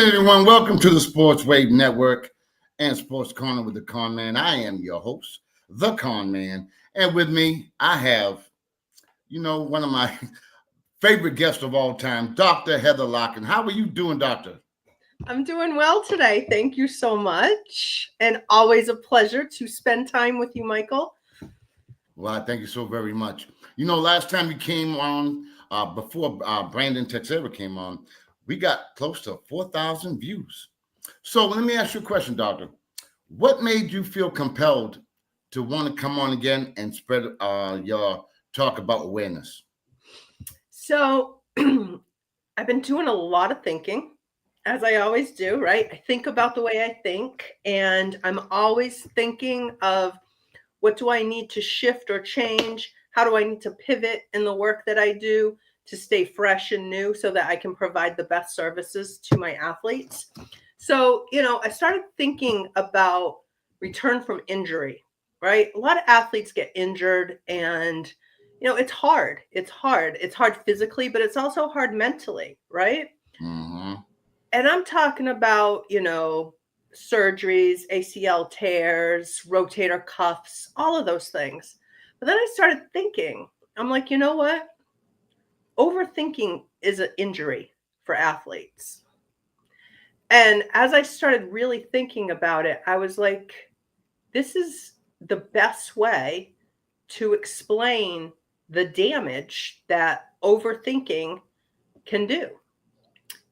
everyone. Welcome to the Sports Wave Network and Sports Corner with the Conn Man. I am your host, the Conn Man. And with me, I have, one of my favorite guests of all time, Dr. Heather Larkin. How are you doing, Doctor? I'm doing well today. Thank you so much. And always a pleasure to spend time with you, Michael. Well, I thank you so very much. Last time you came on, before Brandon Texera came on, we got close to 4,000 views. So let me ask you a question, Doctor. What made you feel compelled to want to come on again and spread your talk about awareness? So I've been doing a lot of thinking, as I always do, right? I think about the way I think, and I'm always thinking of what do I need to shift or change? How do I need to pivot in the work that I do to stay fresh and new so that I can provide the best services to my athletes? So, I started thinking about return from injury, right? A lot of athletes get injured and, it's hard. It's hard. It's hard physically, but it's also hard mentally, right? Mm-hmm. And I'm talking about, surgeries, ACL tears, rotator cuffs, all of those things. But then I started thinking, I'm like, you know what? Overthinking is an injury for athletes. And as I started really thinking about it, I was like, this is the best way to explain the damage that overthinking can do.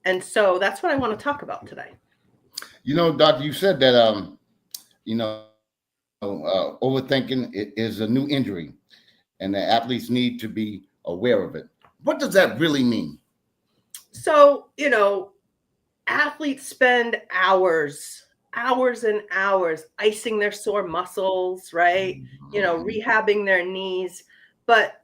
And so that's what I want to talk about today. Doctor, you said that overthinking is a new injury, and the athletes need to be aware of it. What does that really mean? So, athletes spend hours and hours icing their sore muscles, right? Rehabbing their knees. But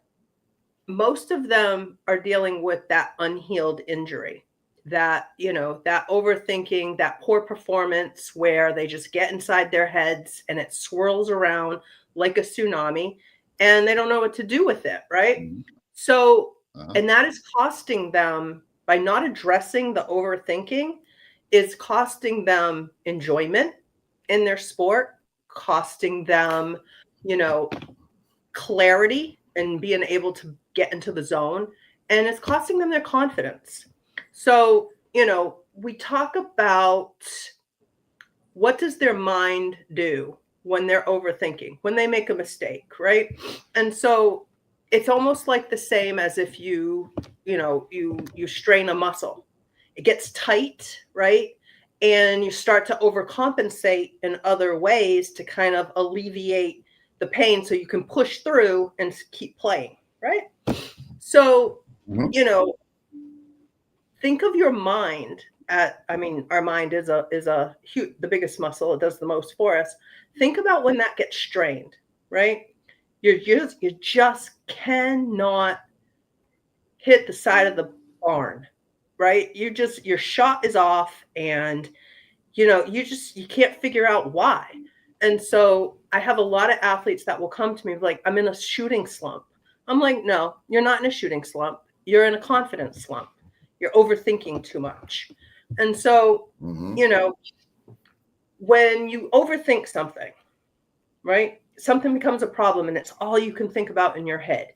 most of them are dealing with that unhealed injury, that overthinking, that poor performance where they just get inside their heads and it swirls around like a tsunami and they don't know what to do with it, right? Mhm. So, Uh-huh. and that is costing them by not addressing the overthinking, is costing them enjoyment in their sport, costing them, you know, clarity and being able to get into the zone, and it's costing them their confidence. So, we talk about what does their mind do when they're overthinking, when they make a mistake, right? And so it's almost like the same as if you strain a muscle. It gets tight, right? And you start to overcompensate in other ways to kind of alleviate the pain so you can push through and keep playing, right? So, Mhm. you know, think of your mind our mind is a huge, the biggest muscle. It does the most for us. Think about when that gets strained, right? You just cannot hit the side of the barn, right? Your shot is off, and you can't figure out why. And so I have a lot of athletes that will come to me like, I'm in a shooting slump. I'm like, no, you're not in a shooting slump. You're in a confidence slump. You're overthinking too much. And so, Mhm. you know, when you overthink something, right? Something becomes a problem and it's all you can think about in your head.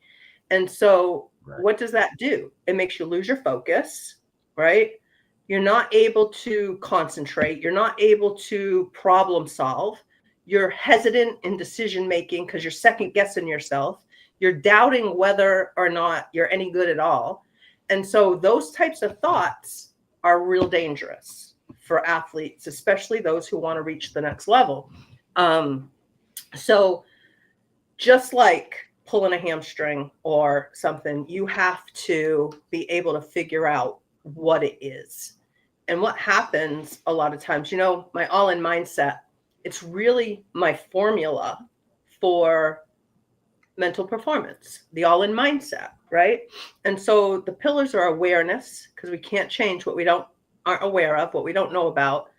And so, Right. what does that do? It makes you lose your focus, right? You're not able to concentrate. You're not able to problem solve. You're hesitant in decision making because you're second guessing yourself. You're doubting whether or not you're any good at all. And so, those types of thoughts are real dangerous for athletes, especially those who want to reach the next level. Um, so, just like pulling a hamstring or something, you have to be able to figure out what it is. And what happens a lot of times, my all in mindset, it's really my formula for mental performance, the all in mindset, right? And so the pillars are awareness, because we can't change what we aren't aware of, what we don't know about,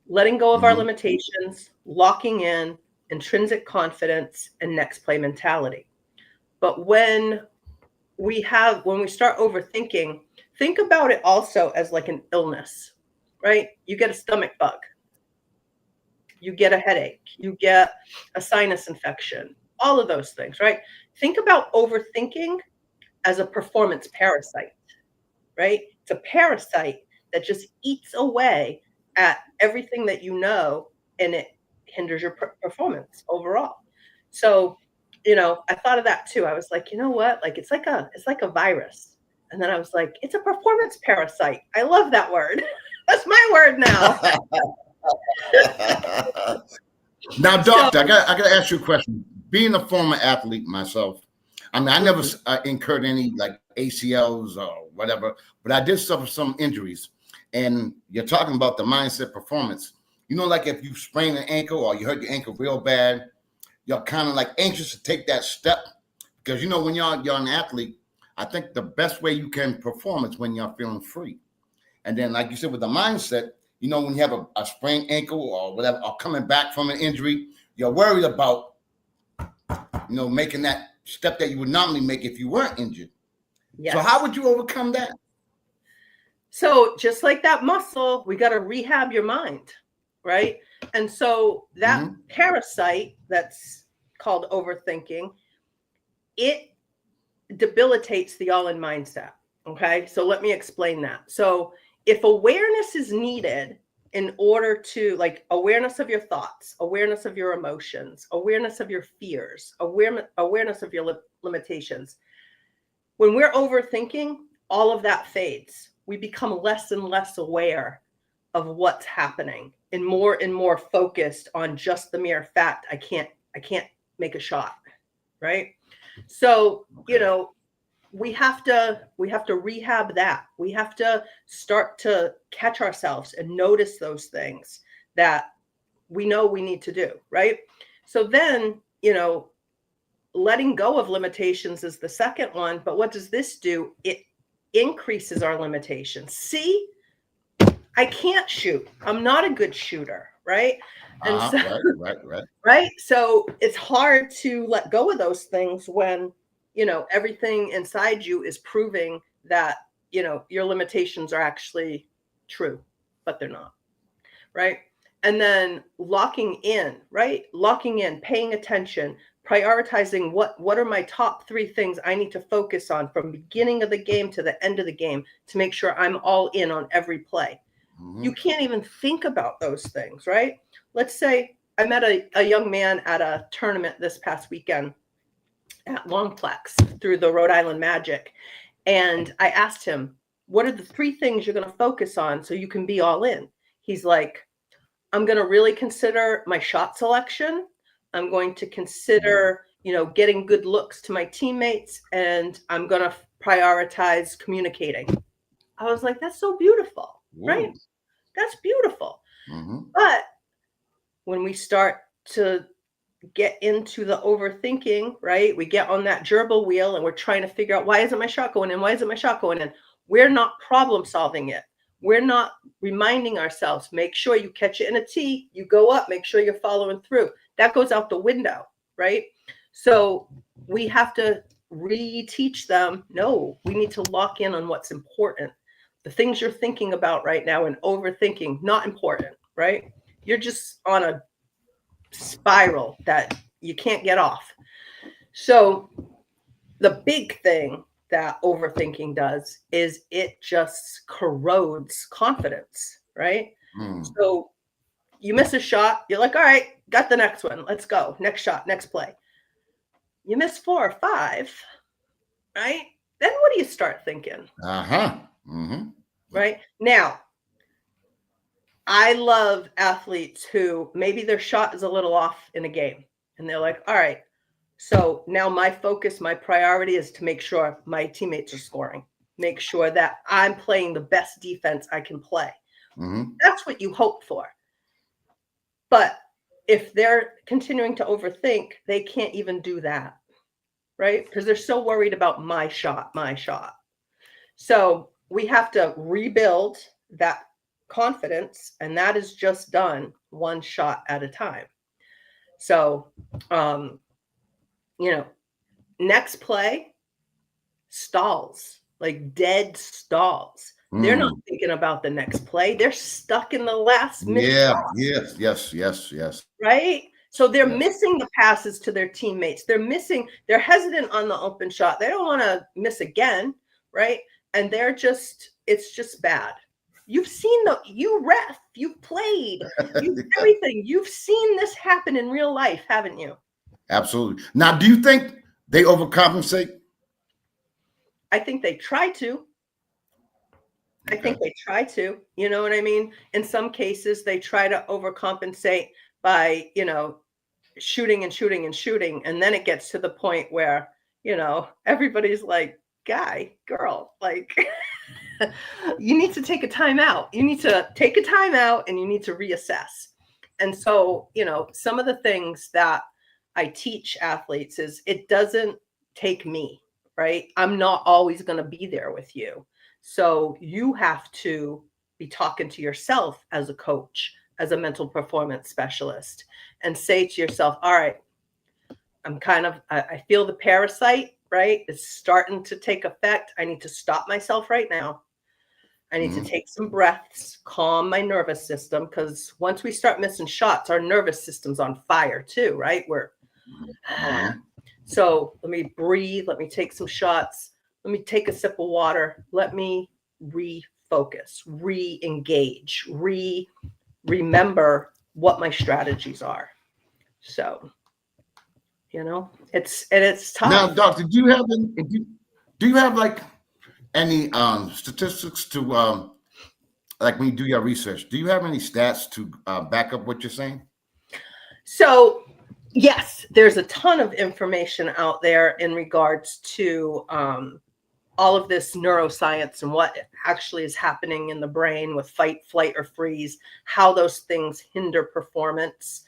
letting go of our Mhm. limitations, locking in, intrinsic confidence, and next play mentality. But when we start overthinking, think about it also as like an illness, right? You get a stomach bug, you get a headache, you get a sinus infection, all of those things, right? Think about overthinking as a performance parasite, right? It's a parasite that just eats away at everything that you know, and it hinders your performance overall. So, I thought of that too. I was like, you know what? Like it's like a virus. And then I was like, it's a performance parasite. I love that word. That's my word now. Now, So, doctor, I got to ask you a question. Being a former athlete myself, I mean, I never mhm, incurred any like ACLs or whatever, but I did suffer some injuries. And you're talking about the mindset performance. Like if you sprain an ankle or you hurt your ankle real bad, you're kind of like anxious to take that step because when you're an athlete, I think the best way you can perform is when you're feeling free. And then, like you said, with the mindset, when you have a sprained ankle or whatever, or coming back from an injury, you're worried about, making that step that you would normally make if you weren't injured. So how yes. would you overcome that? So just like that muscle, we got to rehab your mind, right? And so that Mm-hmm. parasite that's called overthinking, it debilitates the all in mindset. Okay. So let me explain that. So if awareness is needed in order to, like, awareness of your thoughts, awareness of your emotions, awareness of your fears, awareness of your limitations, when we're overthinking, all of that fades. We become less and less aware of what's happening and more focused on just the mere fact I can't make a shot, right? So, Okay. we have to rehab that. We have to start to catch ourselves and notice those things that we know we need to do, right? So then, letting go of limitations is the second one, but what does this do? It increases our limitations. See, I can't shoot. I'm not a good shooter, right? And so, Right, right, right. right? So it's hard to let go of those things when, everything inside you is proving that, your limitations are actually true, but they're not, right? And then locking in, right? Locking in, paying attention, prioritizing what are my top 3 things I need to focus on from beginning of the game to the end of the game to make sure I'm all in on every play. You Mm-hmm. can't even think about those things, right? Let's say I met a young man at a tournament this past weekend at Longplex through the Rhode Island Magic. And I asked him, what are the 3 things you're going to focus on so you can be all in? He's like, I'm going to really consider my shot selection. I'm going to consider, getting good looks to my teammates, and I'm going to prioritize communicating. I was like, that's so beautiful, right? Ooh. That's beautiful. Mm-hmm. But when we start to get into the overthinking, right? We get on that gerbil wheel and we're trying to figure out, why isn't my shot going in? Why isn't my shot going in? We're not problem solving it. We're not reminding ourselves, make sure you catch it in a tee, you go up, make sure you're following through. That goes out the window, right? So we have to reteach them, no, we need to lock in on what's important. The things you're thinking about right now and overthinking, not important, right? You're just on a spiral that you can't get off. So the big thing that overthinking does is it just corrodes confidence, right? Mm. So you miss a shot, you're like, all right, got the next one. Let's go. Next shot, next play. You miss 4 or 5, right? Then what do you start thinking? Uh-huh. Mm-hmm. Right? Now, I love athletes who maybe their shot is a little off in a game and they're like, all right, so now my focus, my priority is to make sure my teammates are scoring, make sure that I'm playing the best defense I can play. Mm-hmm. That's what you hope for. But if they're continuing to overthink, they can't even do that, right? Because they're so worried about my shot, my shot. So we have to rebuild that confidence, and that is just done one shot at a time. So, um, you know, next play, stalls, like dead stalls. They're not Mm. thinking about the next play. They're stuck in the last missed Yeah. shot, Yes. Yes. Yes. Yes. right? So they're Yes. missing the passes to their teammates. They're hesitant on the open shot. They don't want to miss again, right? And it's just bad. You ref, you've played, you've everything. You've seen this happen in real life, haven't you? Absolutely. Now, do you think they overcompensate? I think they try to. I Okay. think they try to, you know what I mean? In some cases, they try to overcompensate by, shooting and shooting and shooting. And then it gets to the point where, everybody's like, guy, girl, like, you need to take a time out. You need to take a time out and you need to reassess. And so, some of the things that I teach athletes is it doesn't take me, right? I'm not always going to be there with you. So you have to be talking to yourself as a coach, as a mental performance specialist, and say to yourself, all right, I feel the parasite, right? It's starting to take effect. I need to stop myself right now. I need to Mhm. take some breaths, calm my nervous system, because once we start missing shots, our nervous system's on fire too, right? Mhm. So let me breathe. Let me take some shots. Let me take a sip of water. Let me refocus, re-engage, remember what my strategies are. So, it's Now, tough. doctor, do you have like any statistics to like when you do your research? Do you have any stats to back up what you're saying? So, yes, there's a ton of information out there in regards to all of this neuroscience and what actually is happening in the brain with fight, flight, or freeze, how those things hinder performance.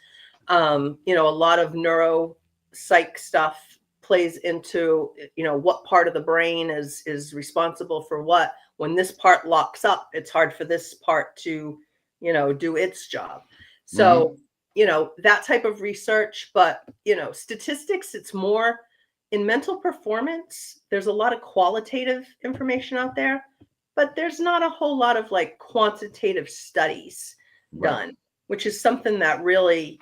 A lot of neuropsych stuff plays into, what part of the brain is responsible for what. When this part locks up, it's hard for this part to, do its job. So, Hmm. that type of research, but, statistics, it's more in mental performance. There's a lot of qualitative information out there, but there's not a whole lot of like quantitative studies Right. done, which is something that really,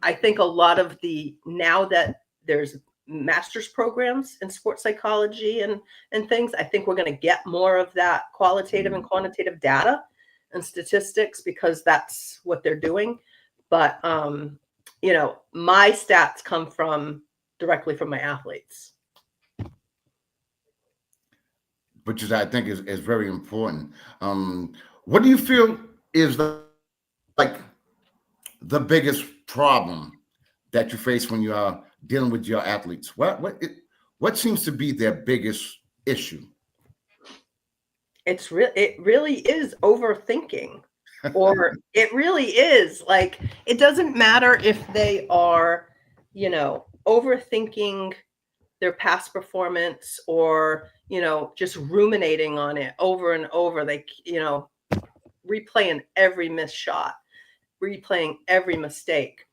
I think a lot of now that there's master's programs in sports psychology and things, I think we're going to get more of that qualitative and quantitative data and statistics because that's what they're doing. But my stats come directly from my athletes. Which is I think is very important. What do you feel is like the biggest problem that you face when you are dealing with your athletes? What seems to be their biggest issue? It really is overthinking, or it really is like, it doesn't matter if they are, overthinking their past performance or, just ruminating on it over and over. They, replaying every missed shot, replaying every mistake.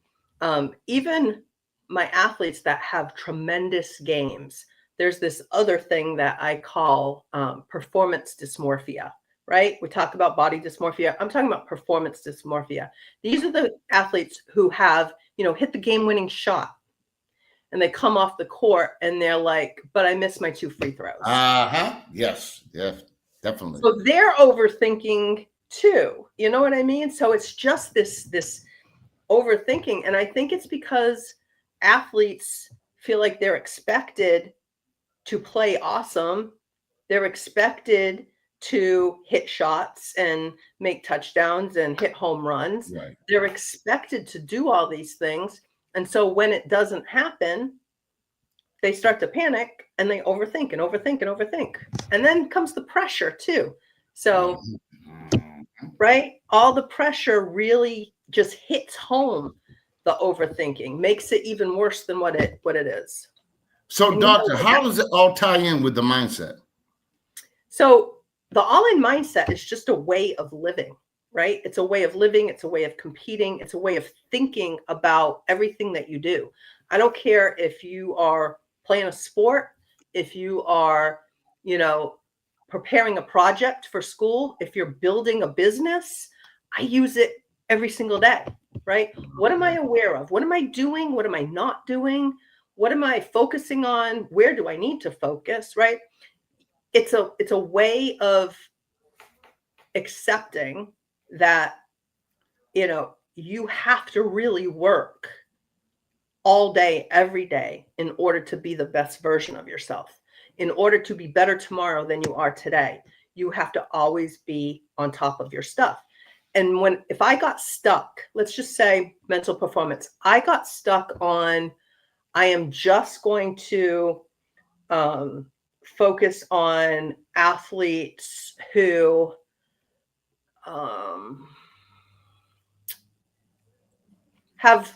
Even my athletes that have tremendous games, there's this other thing that I call performance dysmorphia, right? We talk about body dysmorphia. I'm talking about performance dysmorphia. These are the athletes who have, hit the game winning shot and they come off the court and they're like, but I missed my 2 free throws. Uh-huh. Yes. Yes. Definitely. So they're overthinking too. You know what I mean? So it's just this overthinking. And I think it's because athletes feel like they're expected to play awesome. They're expected to hit shots and make touchdowns and hit home runs. Right. They're expected to do all these things. And so when it doesn't happen, they start to panic and they overthink and overthink and overthink. And then comes the pressure too. So, Mhm. right, all the pressure really just hits home. The overthinking makes it even worse than what it is. So, And doctor, how does it all tie in with the mindset? so the all-in mindset is just a way of living, right? It's a way of living, it's a way of competing, it's a way of thinking about everything that you do. I don't care if you are playing a sport, if you are, you know, preparing a project for school, if you're building a business, I use it every single day, right? What am I aware of? What am I doing? What am I not doing? What am I focusing on? Where do I need to focus, right? It's a way of accepting that, you have to really work all day, every day, in order to be the best version of yourself. In order to be better tomorrow than you are today, you have to always be on top of your stuff. And if I got stuck, let's just say mental performance, I got stuck on, I am just going to focus on athletes who have,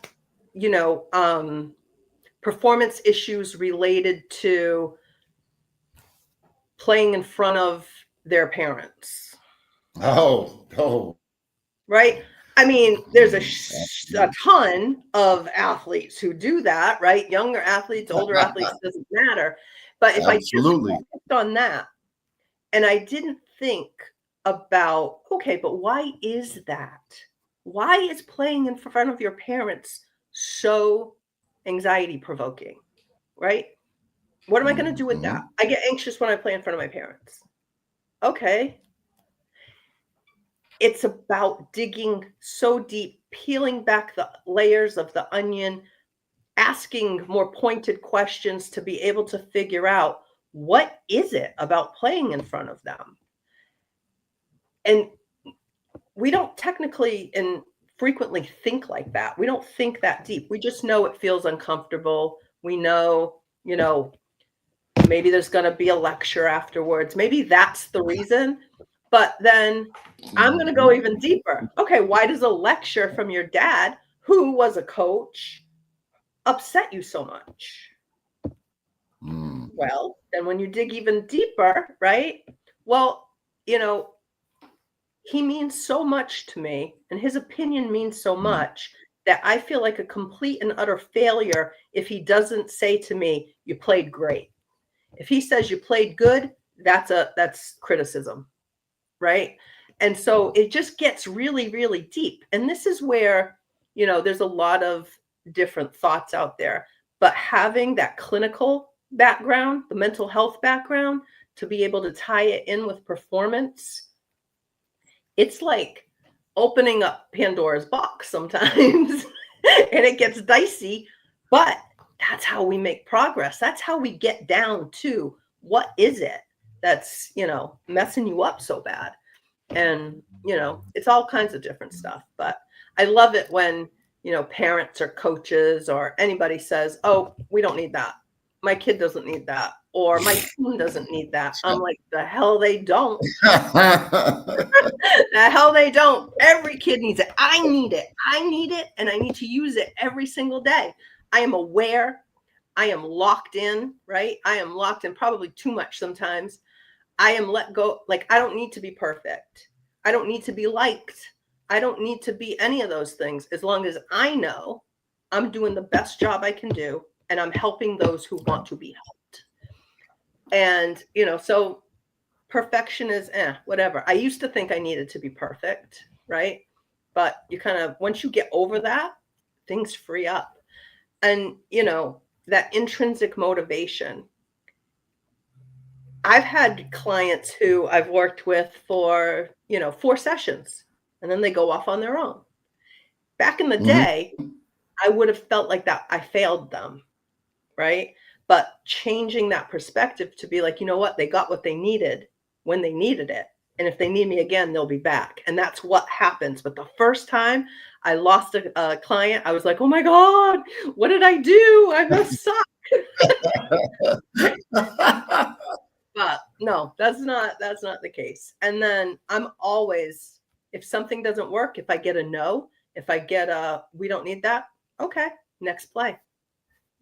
performance issues related to playing in front of their parents. Oh. Right? I mean, there's a ton of athletes who do that, right? Younger athletes, older athletes, doesn't matter. But if Absolutely. I just focused on that and I didn't think about, okay, but why is that? Why is playing in front of your parents so anxiety provoking, right? What am I going to do with that? I get anxious when I play in front of my parents. Okay. It's about digging so deep, peeling back the layers of the onion, asking more pointed questions to be able to figure out, what is it about playing in front of them? And we don't technically and frequently think like that. We don't think that deep. We just know it feels uncomfortable. We know, maybe there's going to be a lecture afterwards. Maybe that's the reason. But then I'm going to go even deeper. Okay, why does a lecture from your dad, who was a coach, upset you so much? Well, then when you dig even deeper, right? Well, he means so much to me, and his opinion means so much that I feel like a complete and utter failure if he doesn't say to me, you played great. If he says you played good, that's criticism, right? And so it just gets really, really deep. And this is where, there's a lot of different thoughts out there, but having that clinical background, the mental health background, to be able to tie it in with performance, it's like opening up Pandora's box sometimes and it gets dicey, but that's how we make progress. That's how we get down to what is it that's, messing you up so bad. And, it's all kinds of different stuff, but I love it when, parents or coaches or anybody says, oh, we don't need that. My kid doesn't need that. Or my team doesn't need that. I'm like, the hell they don't. The hell they don't. Every kid needs it. I need it. I need it. And I need to use it every single day. I am aware. I am locked in, right? I am locked in probably too much sometimes. I am let go. Like, I don't need to be perfect. I don't need to be liked. I don't need to be any of those things, as long as I know I'm doing the best job I can do and I'm helping those who want to be helped. And, so perfection is whatever. I used to think I needed to be perfect, right? But you kind of, once you get over that, things free up. And, that intrinsic motivation. I've had clients who I've worked with for, 4 sessions, and then they go off on their own. Back in the day, I would have felt like that I failed them, right? But changing that perspective to be like, you know what? They got what they needed when they needed it. And if they need me again, they'll be back. And that's what happens. But the first time I lost a client, I was like, oh my God, what did I do? I must suck. But no, that's not the case. And then I'm always, if something doesn't work, if I get a no, if I get a, we don't need that. Okay, next play.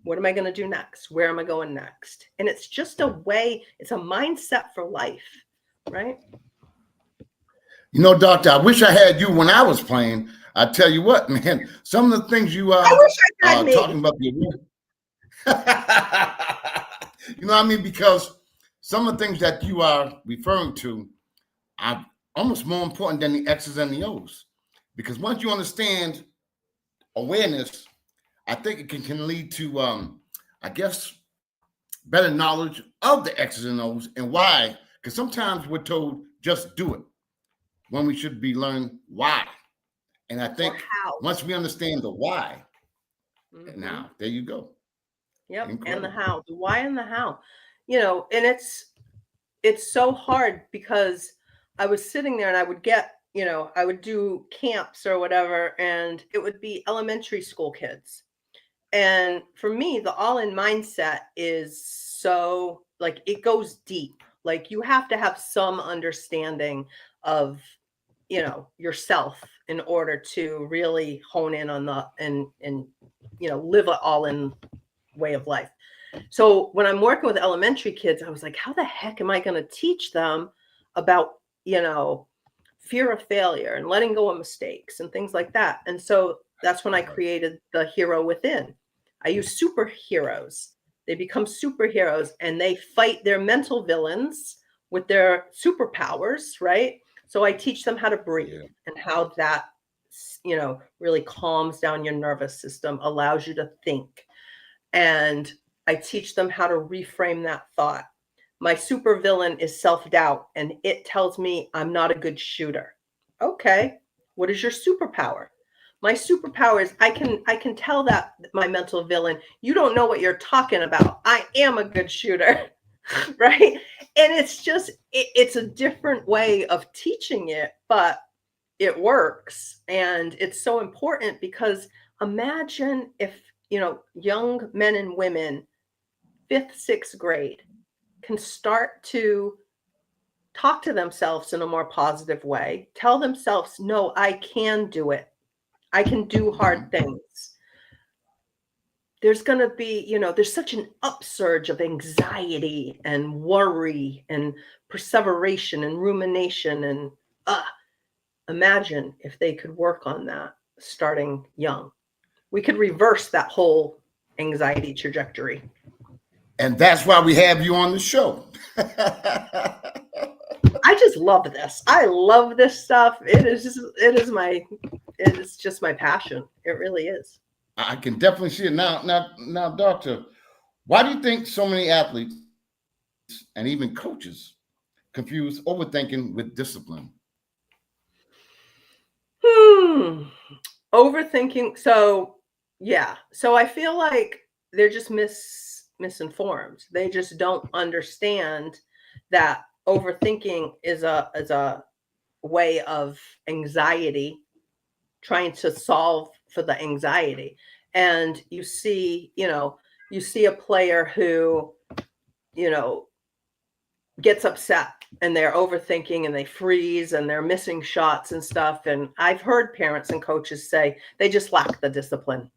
What am I going to do next? Where am I going next? And it's just a way, it's a mindset for life, right? Doctor, I wish I had you when I was playing. I tell you what, man, some of the things you I wish I had me. talking about. Because some of the things that you are referring to are almost more important than the X's and the O's. Because once you understand awareness, I think it can lead to, I guess, better knowledge of the X's and O's and why. Because sometimes we're told just do it when we should be learning why. And I Or think how. once we understand the why, Mhm. now there you go. Yep. And the Incredible. how, the why and the how. And it's so hard because I was sitting there and I would get, I would do camps or whatever, and it would be elementary school kids. And for me, the all in mindset is so like it goes deep. Like you have to have some understanding of, yourself in order to really hone in on the and live an all in way of life. So when I'm working with elementary kids, I was like, how the heck am I going to teach them about, fear of failure and letting go of mistakes and things like that? And so that's when I Right. created the hero within. I use superheroes. They become superheroes and they fight their mental villains with their superpowers, right? So I teach them how to breathe Yeah. and how that, really calms down your nervous system, allows you to think. And I teach them how to reframe that thought. My supervillain is self-doubt, and it tells me I'm not a good shooter. Okay, what is your superpower? My superpower is I can tell that my mental villain, you don't know what you're talking about. I am a good shooter. Right? And it's just it's a different way of teaching it, but it works. And it's so important because imagine if, young men and women, fifth, sixth grade, can start to talk to themselves in a more positive way, tell themselves, no, I can do it. I can do hard Mhm. things. There's going to be, there's such an upsurge of anxiety and worry and perseveration and rumination. And imagine if they could work on that starting young. We could reverse that whole anxiety trajectory. And that's why we have you on the show. I just love this. I love this stuff. It is just my passion. It really is. I can definitely see it now. Now, doctor, why do you think so many athletes and even coaches confuse overthinking with discipline? Hmm. Overthinking. So, yeah. So I feel like they're just misinformed. They just don't understand that overthinking is a way of anxiety, trying to solve for the anxiety. And you see a player who, you know, gets upset and they're overthinking and they freeze and they're missing shots and stuff. And I've heard parents and coaches say they just lack the discipline.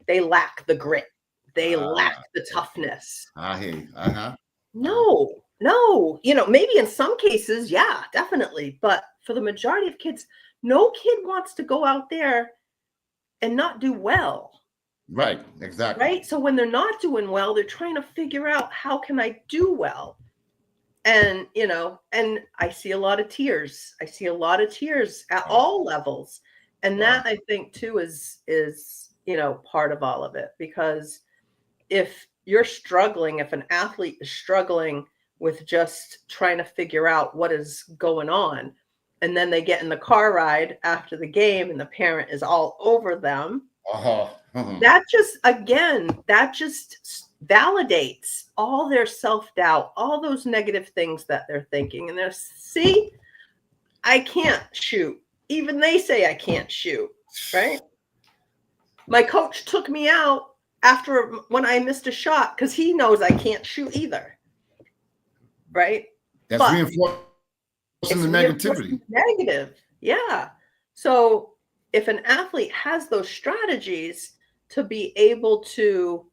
They lack the grit. They lack Ah, the okay. toughness. I hear you. Uh-huh. Uh-huh. No, no, maybe in some cases, yeah, definitely. But for the majority of kids, no kid wants to go out there and not do well, Right, exactly. right? So when they're not doing well, they're trying to figure out how can I do well? And I see a lot of tears. I see a lot of tears at Wow. all levels. And Wow. that I think too is part of all of it, because if you're struggling, if an athlete is struggling with just trying to figure out what is going on, and then they get in the car ride after the game and the parent is all over them, Uh-huh. Mhm. that just validates all their self-doubt, all those negative things that they're thinking. And they're, see, I can't shoot. Even they say I can't shoot, right? My coach took me out after when I missed a shot because he knows I can't shoot either, right? That's But reinforcing the it's negativity. reinforcing the negative. Yeah. So if an athlete has those strategies to be able to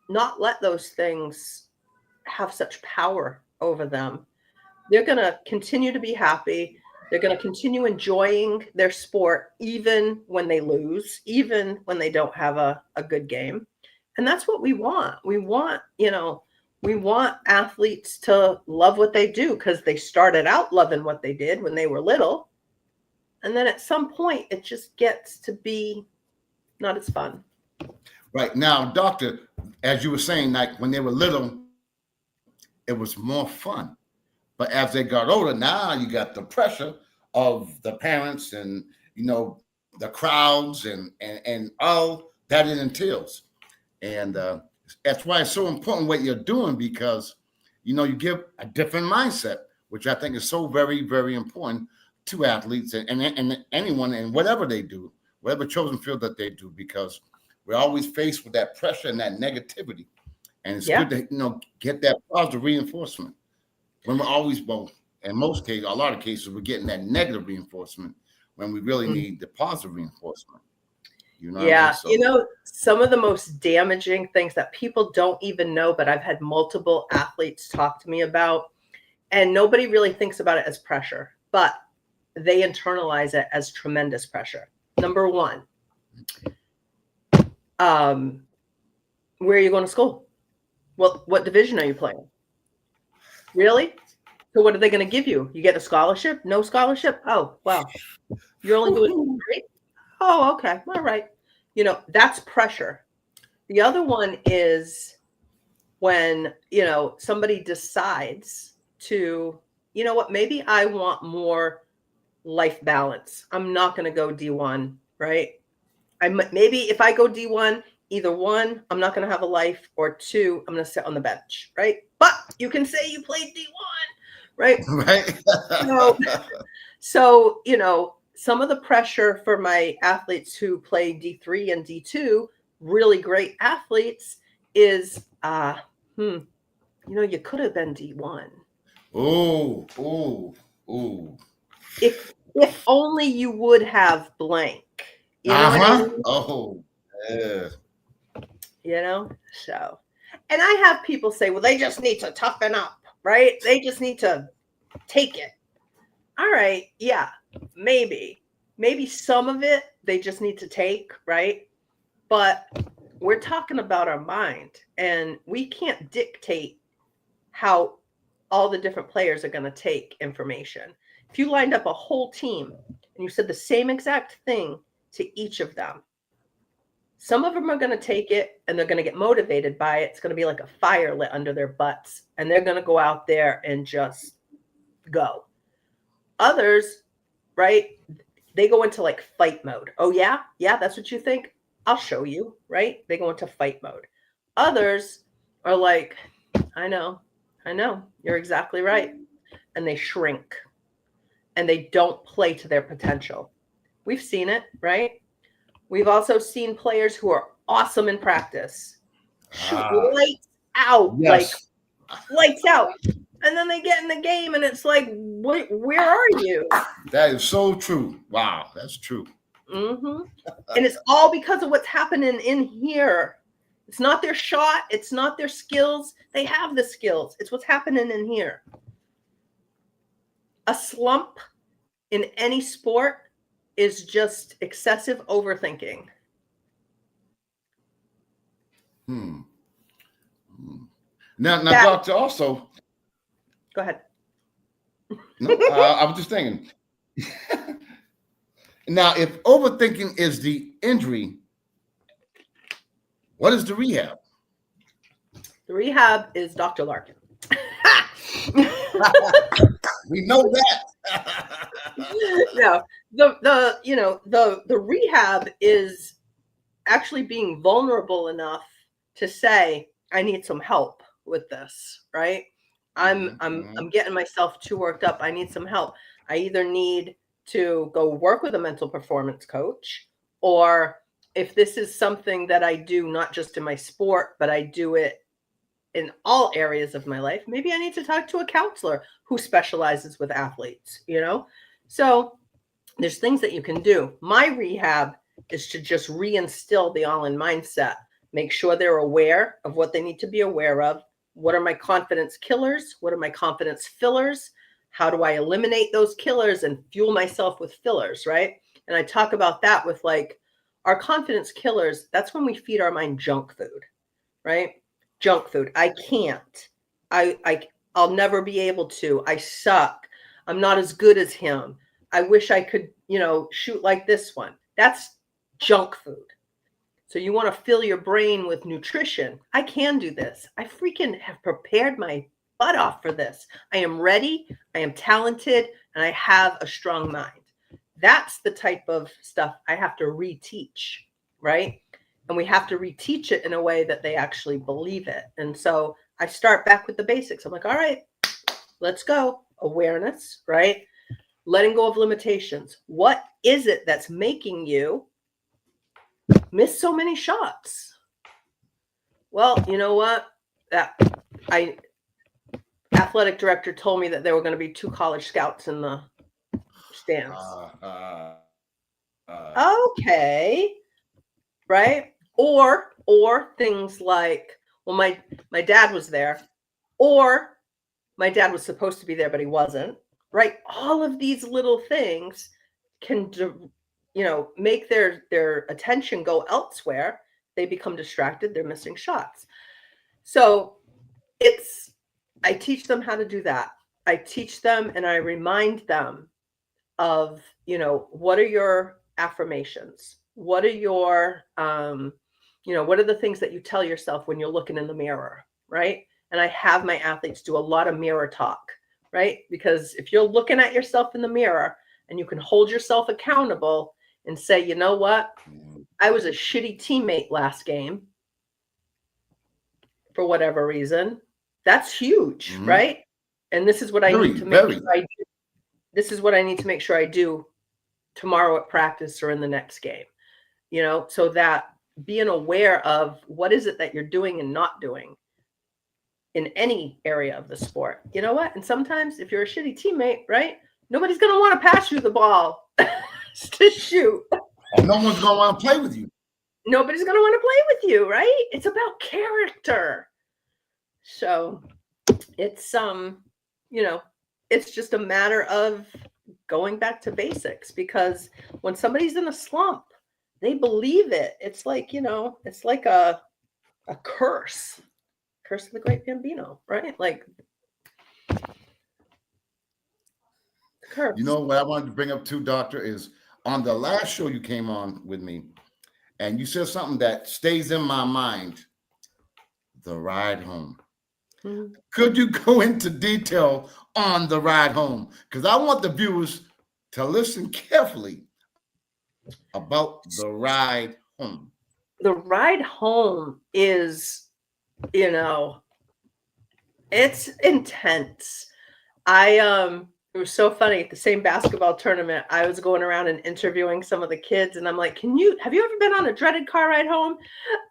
not let those things have such power over them, they're going to continue to be happy. They're going to continue enjoying their sport, even when they lose, even when they don't have a good game. And that's what we want. We We want athletes to love what they do because they started out loving what they did when they were little. And then at some point, it just gets to be not as fun. Right. Now, doctor, as you were saying, like when they were little, it was more fun. But as they got older, now you got the pressure of the parents and, the crowds and all that it entails. And that's why it's so important what you're doing, because, you give a different mindset, which I think is so very, very important to athletes and anyone and whatever they do, whatever chosen field that they do, because we're always faced with that pressure and that negativity. And it's good to, get that positive reinforcement when we're always both. In most cases, a lot of cases, we're getting that negative reinforcement when we really need the positive reinforcement. Yeah. What I mean? So, Some of the most damaging things that people don't even know, but I've had multiple athletes talk to me about, and nobody really thinks about it as pressure, but they internalize it as tremendous pressure. Number one, where are you going to school? Well, what division are you playing? Really? So what are they going to give you? You get a scholarship? No scholarship? Oh, well, you're only doing great. Oh, okay. All right. That's pressure. The other one is when, somebody decides to, maybe I want more life balance. I'm not going to go D1, right? Maybe if I go D1, either one, I'm not going to have a life, or two, I'm going to sit on the bench, right? But you can say you played D1, right? right. So, some of the pressure for my athletes who play D3 and D2, really great athletes, is, you could have been D1. Oh. If only you would have blank. You know what I mean? Oh, yeah. So, and I have people say, well, they just need to toughen up, right? They just need to take it. All right. Yeah, maybe some of it they just need to take, right? But we're talking about our mind, and we can't dictate how all the different players are going to take information. If you lined up a whole team and you said the same exact thing to each of them, some of them are going to take it and they're going to get motivated by it. It's going to be like a fire lit under their butts, and they're going to go out there and just go. Others, right, they go into like fight mode. Oh, yeah, that's what you think? I'll show you, right? They go into fight mode. Others are like, I know, you're exactly right. And they shrink and they don't play to their potential. We've seen it, right? We've also seen players who are awesome in practice, shoot lights out, Yes. like lights out. And then they get in the game and it's like, where are you? That is so true. Wow, that's true. Mm-hmm. And it's all because of what's happening in here. It's not their shot. It's not their skills. They have the skills. It's what's happening in here. A slump in any sport is just excessive overthinking. Now, doctor, also. Go ahead. No, I was just thinking. Now, if overthinking is the injury, what is the rehab? The rehab is Dr. Larkin. We know that. No, the rehab is actually being vulnerable enough to say, I need some help with this, right? I'm getting myself too worked up. I need some help. I either need to go work with a mental performance coach, or if this is something that I do not just in my sport, but I do it in all areas of my life, maybe I need to talk to a counselor who specializes with athletes, So there's things that you can do. My rehab is to just reinstill the all-in mindset, make sure they're aware of what they need to be aware of. What are my confidence killers? What are my confidence fillers? How do I eliminate those killers and fuel myself with fillers, right? And I talk about that with like our confidence killers. That's when we feed our mind junk food, right? Junk food. I can't. I'll never be able to. I suck. I'm not as good as him. I wish I could, shoot like this one. That's junk food. So you want to fill your brain with nutrition. I can do this. I freaking have prepared my butt off for this. I am ready. I am talented, and I have a strong mind. That's the type of stuff I have to reteach, right? And we have to reteach it in a way that they actually believe it. And so I start back with the basics. I'm like, all right, let's go. Awareness, right? Letting go of limitations. What is it that's making you miss so many shots? Well, you know what? Athletic director told me that there were going to be 2 college scouts in the stands. Okay. Right? Or things like, well, my dad was there, or my dad was supposed to be there, but he wasn't. Right? All of these little things can, make their attention go elsewhere. They become distracted. They're missing shots. So I teach them how to do that. I teach them and I remind them of, what are your affirmations? What are your, what are the things that you tell yourself when you're looking in the mirror, right? And I have my athletes do a lot of mirror talk, right? Because if you're looking at yourself in the mirror and you can hold yourself accountable and say, you know what? I was a shitty teammate last game for whatever reason. That's huge, right? And this is what I need to make sure I do. This is what I need to make sure I do tomorrow at practice or in the next game, so that being aware of what is it that you're doing and not doing in any area of the sport. You know what? And sometimes if you're a shitty teammate, right, nobody's going to want to pass you the ball to shoot. No one's going to want to play with you. Nobody's going to want to play with you, right? It's about character. So it's, it's just a matter of going back to basics, because when somebody's in a slump, they believe it. It's like, it's like a curse of the great Bambino, right? Like curse. What I wanted to bring up too, Doctor, is on the last show you came on with me, and you said something that stays in my mind: the ride home. Mm-hmm. Could you go into detail on the ride home? Because I want the viewers to listen carefully about the ride home. The ride home is, it's intense. It was so funny. At the same basketball tournament, I was going around and interviewing some of the kids, and I'm like, have you ever been on a dreaded car ride home?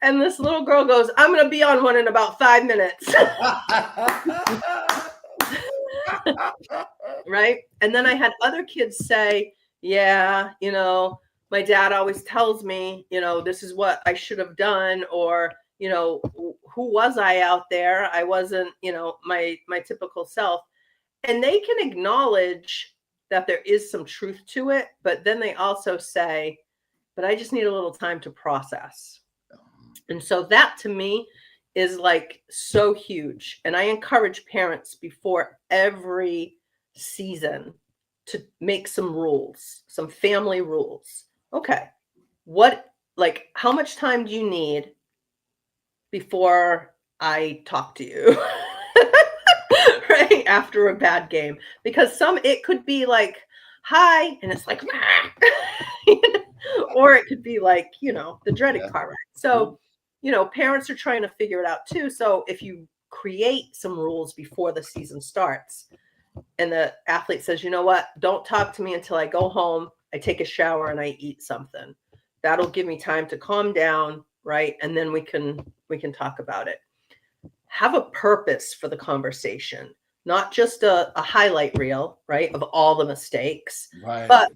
And this little girl goes, I'm going to be on one in about 5 minutes. Right? And then I had other kids say, yeah, my dad always tells me, this is what I should have done, or, who was I out there? I wasn't, my typical self. And they can acknowledge that there is some truth to it, but then they also say, but I just need a little time to process. And so that to me is like so huge. And I encourage parents before every season to make some rules, some family rules. Okay. How much time do you need before I talk to you? Right after a bad game, because it could be like, hi, and it's like, or it could be like, the dreaded car ride. So, parents are trying to figure it out too. So if you create some rules before the season starts, and the athlete says, you know what, don't talk to me until I go home, I take a shower, and I eat something. That'll give me time to calm down, right? And then we can talk about it. Have a purpose for the conversation, not just a highlight reel, right, of all the mistakes, right, but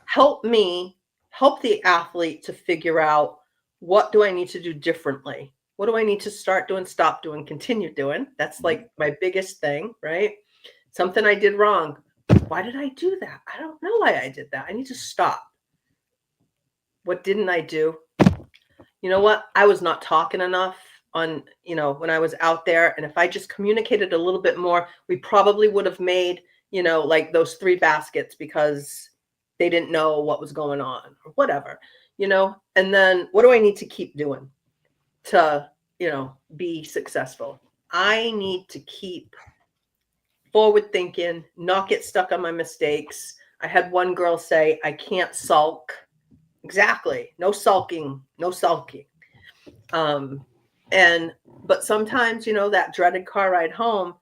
help the athlete to figure out, what do I need to do differently? What do I need to start doing, stop doing, continue doing? That's like my biggest thing, right? Something I did wrong. Why did I do that? I don't know why I did that. I need to stop. What didn't I do? You know what? I was not talking enough. on, when I was out there. And if I just communicated a little bit more, we probably would have made, like those 3 baskets because they didn't know what was going on or whatever, and then what do I need to keep doing to, be successful? I need to keep forward thinking, not get stuck on my mistakes. I had one girl say, I can't sulk. Exactly. No sulking, no sulking. But sometimes, that dreaded car ride home,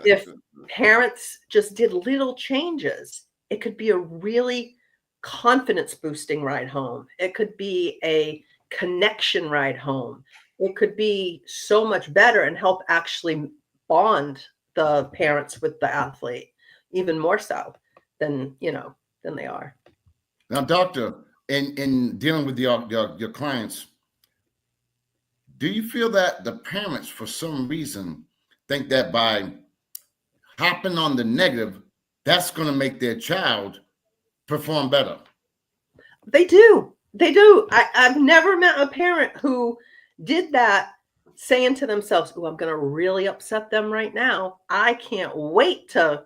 if parents just did little changes, it could be a really confidence boosting ride home. It could be a connection ride home. It could be so much better and help actually bond the parents with the athlete even more so than they are. Now, doctor, in dealing with your clients, do you feel that the parents, for some reason, think that by hopping on the negative, that's going to make their child perform better? They do. They do. I've never met a parent who did that saying to themselves, oh, I'm going to really upset them right now. I can't wait to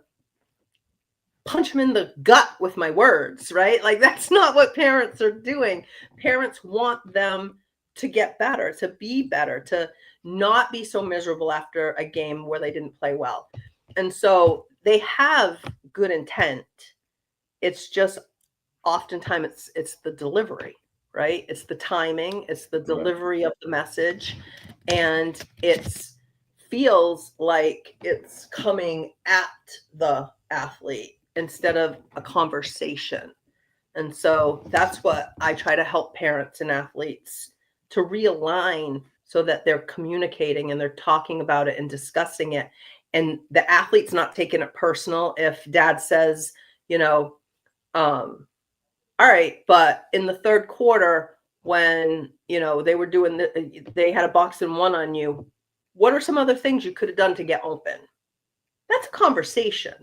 punch them in the gut with my words, right? Like, that's not what parents are doing. Parents want them to get better, to be better, to not be so miserable after a game where they didn't play well. And so they have good intent. It's just oftentimes it's the delivery, right? It's the timing, it's the delivery of the message, and it feels like it's coming at the athlete instead of a conversation. And so that's what I try to help parents and athletes to realign so that they're communicating and they're talking about it and discussing it. And the athlete's not taking it personal if dad says, all right, but in the third quarter, when they were doing they had a box and 1 on you, what are some other things you could have done to get open? That's a conversation.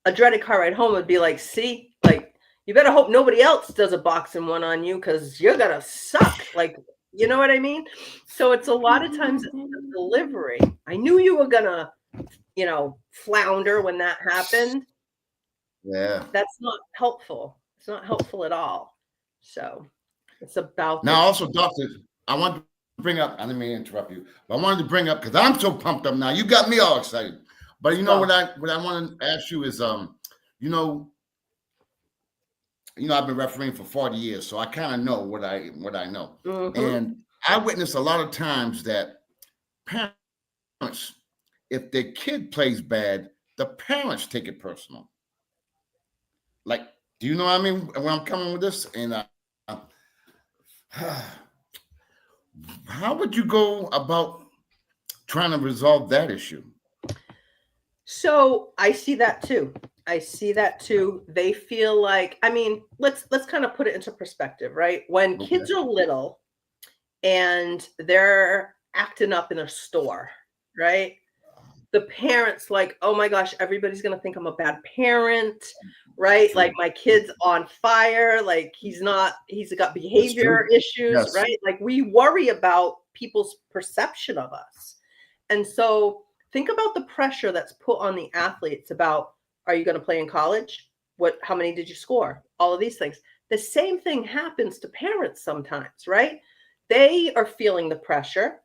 A dreaded car ride home would be like, see, like, you better hope nobody else does a box and 1 on you because you're gonna suck. Like, you know what I mean? So it's a lot of times it's the delivery. I knew you were gonna, flounder when that happened. Yeah. That's not helpful. It's not helpful at all. So it's about now. Also, doctor, I want to bring up. I didn't mean to interrupt you, but I wanted to bring up because I'm so pumped up now. You got me all excited. But what I want to ask you is, I've been refereeing for 40 years, so I kind of know what I know, and I witness a lot of times that parents, if their kid plays bad, the parents take it personal. Like, do you know what I mean? Where I'm coming with this, and how would you go about trying to resolve that issue? So I see that too. They feel like, let's kind of put it into perspective, right? When kids are little and they're acting up in a store, right? The parents like, oh my gosh, everybody's going to think I'm a bad parent, right? True. Like, my kid's on fire. Like, he's got behavior issues, yes. Right? Like, we worry about people's perception of us. And so think about the pressure that's put on the athletes about, are you going to play in college? How many did you score? All of these things. The same thing happens to parents sometimes, right? They are feeling the pressure,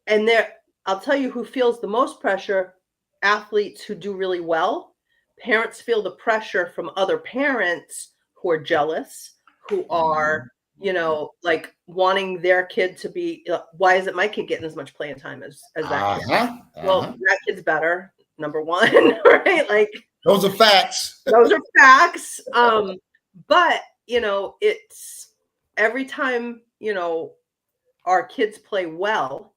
and I'll tell you who feels the most pressure: athletes who do really well. Parents feel the pressure from other parents who are jealous, who are, like, wanting their kid to be, why isn't my kid getting as much playing time as that kid? Well, that kid's better, number one, right? Like, those are facts. Those are facts. But, it's every time, our kids play well,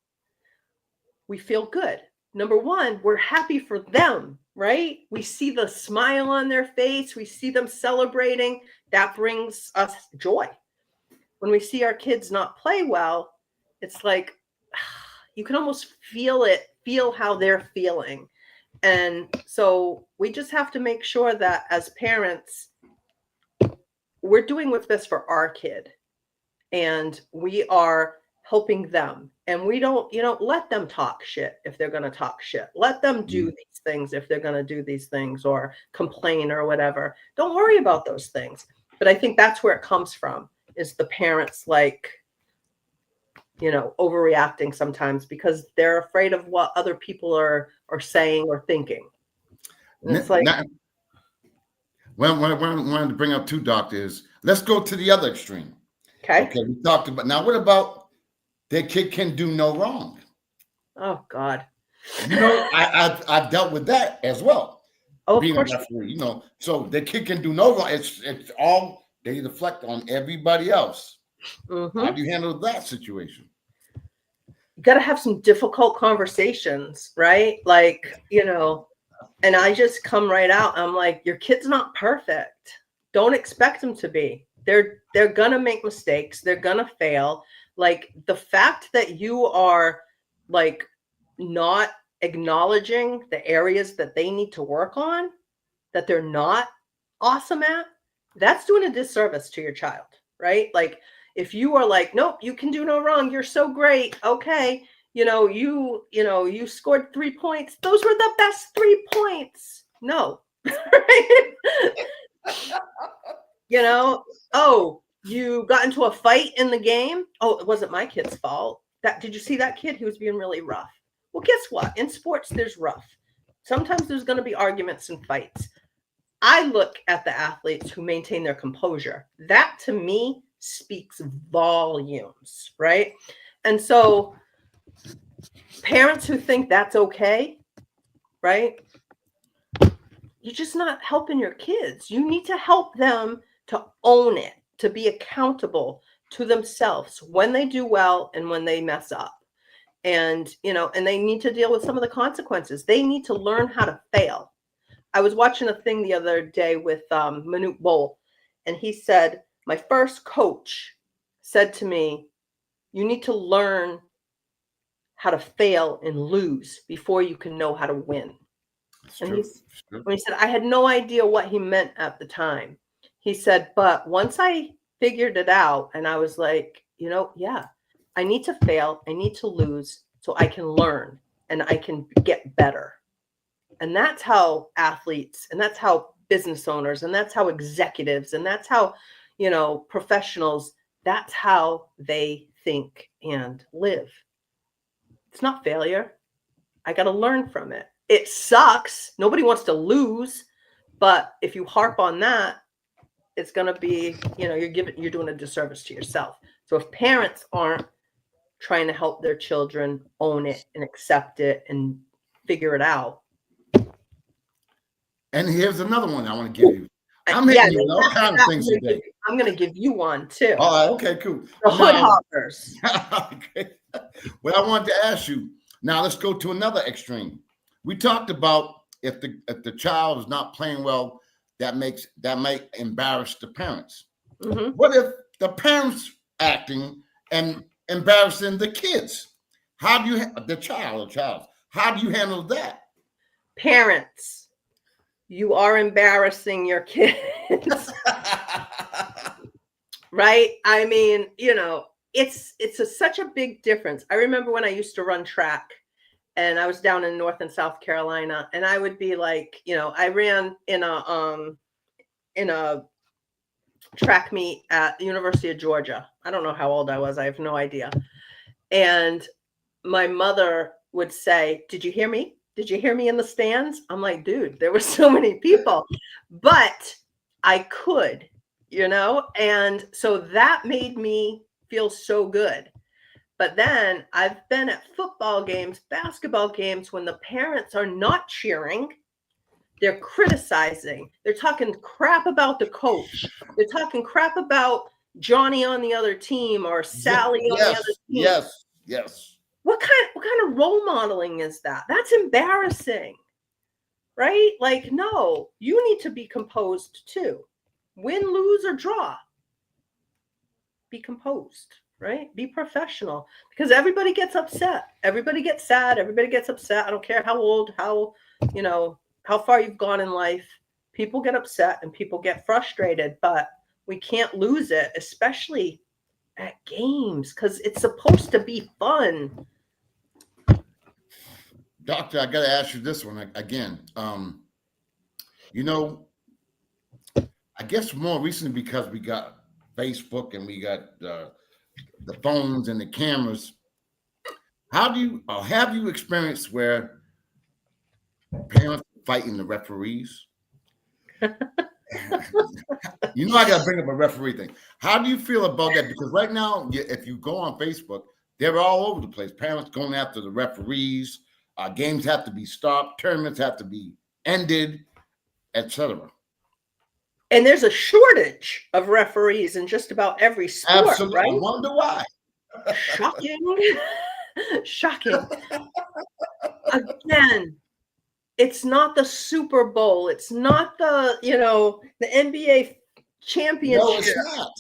we feel good. Number one, we're happy for them, right? We see the smile on their face. We see them celebrating. That brings us joy. When we see our kids not play well, it's like, you can almost feel how they're feeling. And so we just have to make sure that as parents, we're doing what's best for our kid. And we are helping them. And we don't, let them talk shit if they're going to talk shit. Let them do these things if they're going to do these things or complain or whatever. Don't worry about those things. But I think that's where it comes from, is the parents overreacting sometimes because they're afraid of what other people are saying or thinking. And it's like, when I wanted to bring up two doctors, let's go to the other extreme. Okay, we talked about, now what about their kid can do no wrong? Oh God. I've dealt with that as well. Oh, Being of course. a referee, so the kid can do no wrong. It's all they deflect on everybody else. How do you handle that situation? You got to have some difficult conversations, right? And I just come right out. I'm like, your kid's not perfect. Don't expect them to be. They're gonna make mistakes. They're gonna fail. Like, the fact that you are not acknowledging the areas that they need to work on, that they're not awesome at, that's doing a disservice to your child, right? Like, if you are like, nope, you can do no wrong, you're so great, okay, you scored 3 points, those were the best 3 points. No. Oh, you got into a fight in the game, oh, it wasn't my kid's fault. Did you see that kid who was being really rough? Well, guess what? In sports, there's rough. Sometimes there's going to be arguments and fights. I look at the athletes who maintain their composure. That, to me, speaks volumes, right? And so parents who think that's okay, right? You're just not helping your kids. You need to help them to own it, to be accountable to themselves when they do well and when they mess up. And, and they need to deal with some of the consequences. They need to learn how to fail. I was watching a thing the other day with Manute Bol, and he said, my first coach said to me, you need to learn how to fail and lose before you can know how to win. And when he said, I had no idea what he meant at the time. He said, but once I figured it out, and I was like, yeah, I need to fail, I need to lose so I can learn and I can get better. And that's how athletes, and that's how business owners, and that's how executives, and that's how, professionals, that's how they think and live. It's not failure. I got to learn from it. It sucks. Nobody wants to lose. But if you harp on that, it's going to be, you're doing a disservice to yourself. So if parents aren't trying to help their children own it and accept it and figure it out. And here's another one I want to give you. I'm hitting you all kinds of things today. I'm going to give you one too. All right, okay, cool. The hood hoppers. Okay. Well, I wanted to ask you. Now let's go to another extreme. We talked about if the child is not playing well, that might embarrass the parents. Mm-hmm. What if the parents acting and embarrassing the kids? How do you the child? How do you handle that? Parents, you are embarrassing your kids. Right? I mean, it's such a big difference. I remember when I used to run track, and I was down in North and South Carolina, and I would be like, I ran in a track meet at the University of Georgia. I don't know how old I was. I have no idea. And my mother would say, did you hear me? Did you hear me in the stands? I'm like, dude, there were so many people, but I could, and so that made me feel so good. But then I've been at football games, basketball games, when the parents are not cheering, they're criticizing, they're talking crap about the coach, they're talking crap about Johnny on the other team or Sally on the other team. Yes. What kind of role modeling is that? That's embarrassing, right? Like, no, you need to be composed too. Win, lose, or draw. Be composed, right? Be professional, because everybody gets upset. Everybody gets sad. Everybody gets upset. I don't care how old, how far you've gone in life. People get upset and people get frustrated, but we can't lose it, especially at games because it's supposed to be fun. Doctor, I got to ask you this one again. You know, I guess more recently because we got Facebook and we got the phones and the cameras. How do you or have you experienced where parents fighting the referees? You know, I got to bring up a referee thing. How do you feel about that? Because right now, if you go on Facebook, they're all over the place. Parents going after the referees. Games have to be stopped. Tournaments have to be ended, etc. And there's a shortage of referees in just about every sport, Absolutely. right? I wonder why. Shocking. Shocking. Again, it's not the Super Bowl. It's not the NBA championship. No, it's not.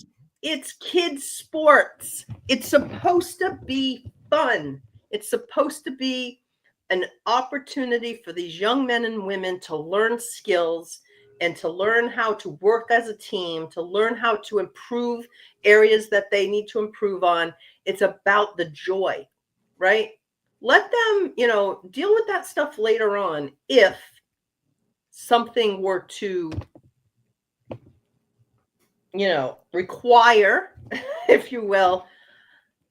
It's kids' sports. It's supposed to be fun. It's supposed to be an opportunity for these young men and women to learn skills and to learn how to work as a team, to learn how to improve areas that they need to improve on. It's about the joy, right? Let them, deal with that stuff later on if something were to, require, if you will,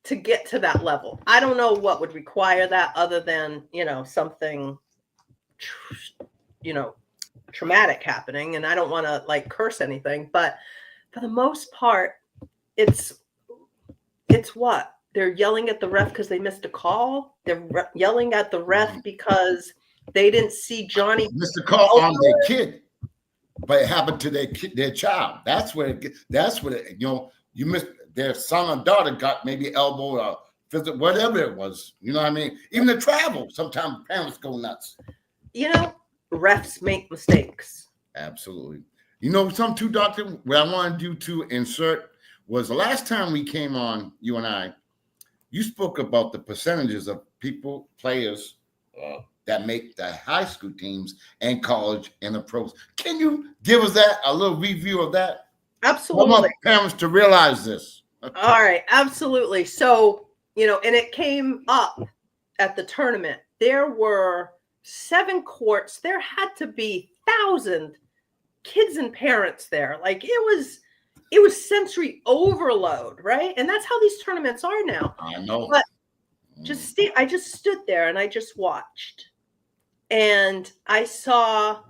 to get to that level. I don't know what would require that other than, something, traumatic happening. And I don't want to curse anything, but for the most part, it's what? They're yelling at the ref because they missed a call. They're yelling at the ref because they didn't see Johnny. Missed a call on their kid, but it happened to their child. That's where you missed their son or daughter got maybe elbow or physical, whatever it was. You know what I mean? Even the travel, sometimes parents go nuts. Refs make mistakes. Absolutely. Some too, Doctor, what I wanted you to insert was the last time we came on, you and I, you spoke about the percentages of players that make the high school teams and college and the pros. Can you give us a little review of that? Absolutely. I want parents to realize this. All right, absolutely. So, and it came up at the tournament. There were 7 courts. There had to be 1,000 kids and parents there. It was sensory overload, right? And that's how these tournaments are now. I know. But I just stood there and I just watched. And I saw